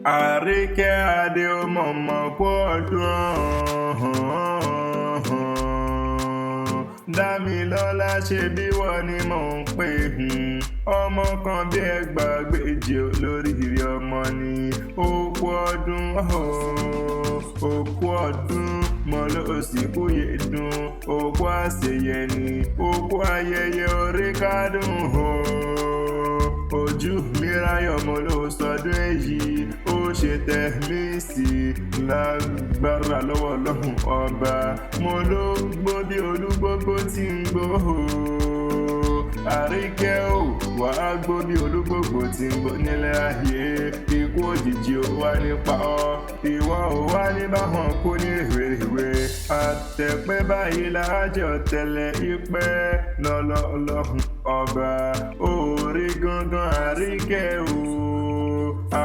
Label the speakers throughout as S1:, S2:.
S1: Àríkẹ́ adé ó mọ̀mọ́ kú ọdún. Dámilọ́lá ṣe bí wọ́n ni mò ń pè. Ọmọ kan bí ẹgbàágbèje olóríire ọmọ ni. Òkú ọdún òkú ọdún mo ló sì kúyè dùn. Òkú àṣeyẹ ni òkú ayẹyẹ orí kádùn. Ojú mi ráyọ̀ mo ló sọdún èyí. Ó ṣe tẹ̀mí sí lágbára lọ́wọ́ Ọlọ́run ọba. Mo ló gbó bí olúgbógbó tí ń gbó. Àríkẹ́ ò wá gbó bí olúgbógbó tí ń gbó nílẹ̀ ayé. Ikú òjijì ò wá nípa ọ́. Ìwọ ò wá ní báwọn kú ní rèwerèwe. Àtẹ̀pẹ́ báyìí lájọ tẹ́lẹ̀ ìpẹ́ lọ́lọ́ Ọlọ́run ọba. Orí gangan Àríkẹ́ ò.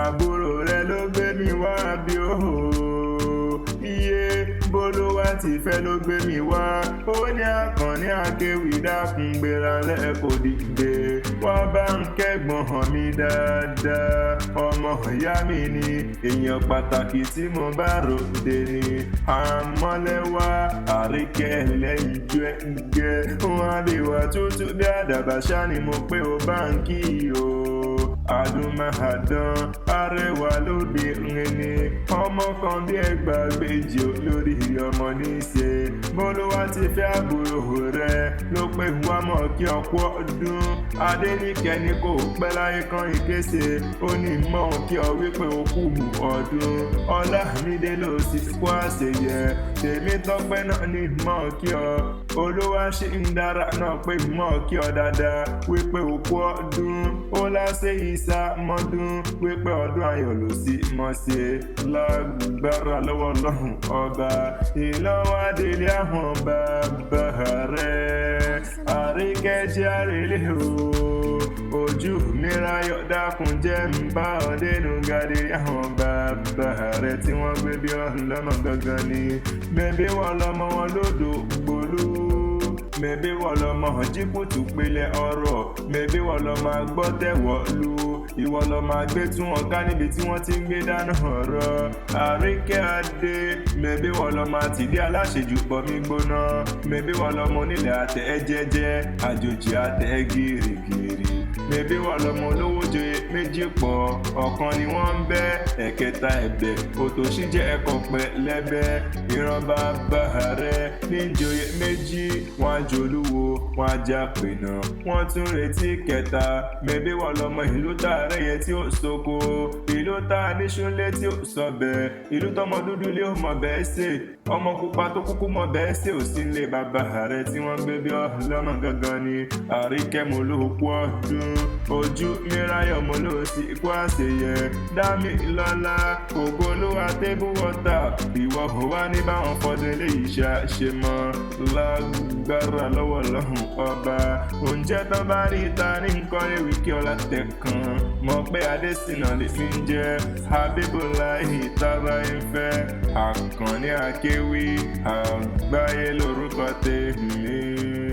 S1: Àbúrò rẹ ló gbé mi wá bí ó. Iye bólúwá ti fẹ́ ló gbé mi wá. Ó ní Àkànní Akéwì dákun gbéra lẹ́kọ̀ọ́ dìde. Wọ́n bá ń kẹ́gbọ́n hàn mí dáadáa. Ọmọ ìyá mi ni èèyàn pàtàkì tí mo bá ròde ni. Àmọ́lẹ́wà Àríkẹ́ lẹ́yìn ju ẹ̀ǹgẹ́. Wọ́n á lè wà tútù bí àdàbà ṣá ni mo pé ó bá ń kí o. Àdùnmáàdán arẹwà lóbìnrin ni. Ọmọ kan bí ẹgbàágbèje olórí ọmọ ní í ṣe. Bólúwá ti fẹ́ àbúrò rẹ ló pé wá mọ̀ kí ọkú ọdún. Adéníkẹ́ ni kò pẹ́ láyé kan ìkéṣe. Ó ní mọ̀ kí ọ wípé ó kú ọdún. Ọlámídé ló sì kú àṣeyẹ. Tèmítọ́pẹ́ náà ní mọ̀ kí ọ. Olúwa ṣì ń dára náà pé mọ̀ kí ọ dáadáa wípé ó kú ọdún. Ó láṣẹ ìsàmọ́dún wípé ọdún ayọ̀ ló sì mọ̀ ṣe lágbára lọ́wọ́ Ọlọ́run ọba. Ìlọ́wọ́ adélé àwọn bàbá rẹ̀. Àríkẹ́ jẹ́ àrèlé o. Ojú mi ráyọ̀ dákun jẹ́ ń bá ọ dénú gàdé àwọn bàbá rẹ̀ tí wọ́n gbé bí ọlọ́mọ gangan ni. Bẹ́bí wọn lọ́mọ wọn lódò gbòòlù. Mẹ̀bí wọ́n lọ mọ̀ jí kùtù pélé ọ̀rọ̀. Mẹ̀bí wọ́n lọ máa gbọ́ tẹ̀wọ́ lu. Ìwọ lọ máa gbé tún wọn ká níbi tí wọ́n ti ń gbé dáná ọ̀rọ̀. Àríkẹ́ adé. Mẹ̀bí wọ́n lọ máa tìdí aláṣejù pọ̀ mí gbóná. Mẹ̀bí wọ́n lọ mọ onílẹ̀ àtẹ̀ jẹ́jẹ́. Àjòjì àtẹ̀ gírígírí. Mẹ̀bí wọ́n lọ mọ olówó joyè méjì pọ̀. Ọ̀kan ni wọ́n ń bẹ́ ẹ̀kẹta ẹ̀bẹ̀. Òtòṣì jẹ́ ẹ̀kọ́ pẹ̀lẹ́bẹ́. Ìran bàbá rẹ̀ ní joyè méjì. Wọ́n á jolúwo wọ́n á já pènà. Wọ́n tún retí kẹta. Mẹ̀bí wọ́n lọmọ ìlú tá rẹ̀yẹ tí ó soko. Ìlú tá níṣúlé tí ó sọbẹ̀. Ìlú tọmọ dúdú lé ó mọ bẹ́ẹ̀ ṣe. Ọmọ pupa tó kúkú mọ bẹ́ẹ̀ ṣe ò sí ilé bàbá rẹ̀ tí wọ́n gbé bí ọlọ́mọ gangan ni. Àríkẹ́ mo ló kú ọdún. Ojú mi ráyọ̀ mo ló sì kú àṣeyẹ. Dámilọ́lá ògo ló wá tébù wọ́tà. Ìwọ kò wá ní báwọn fọdún eléyìí ṣe mọ́ lágbára lọ́wọ́ Ọlọ́run ọba. Oúnjẹ tó bá rí ta ní nǹkan ewì kí ọlá tẹ̀ kan. Mọ̀ pé Adésínà lè fi ń jẹ́ Habibulahi tábà ń fẹ́. Àkànní Akéwì àgbáyé lórúkọ tèmi.